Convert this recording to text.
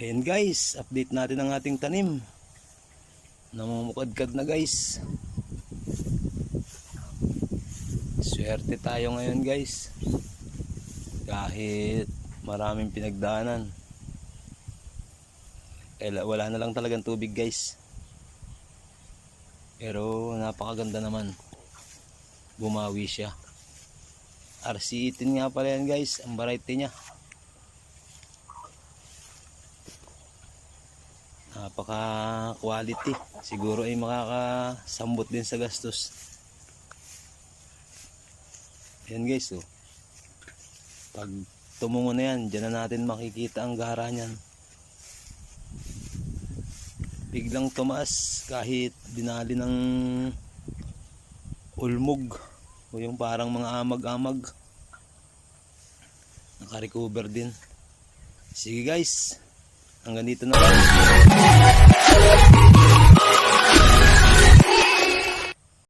Ayan guys, update natin ang ating tanim. Namumukadkad na guys. Swerte tayo ngayon guys. Kahit maraming pinagdaanan, wala na lang talagang tubig guys. Pero napakaganda naman. Bumawi siya. RC18 nga pala yan guys, ang variety niya. Napaka quality. Siguro ay makakasambot din sa gastos. Ayan guys, oh. Pag tumungo na yan, dyan na natin makikita ang gara niyan. Biglang tumaas kahit dinali ng ulmog o yung parang mga amag-amag. Naka-recover din. Sige guys, hanggang dito na lang.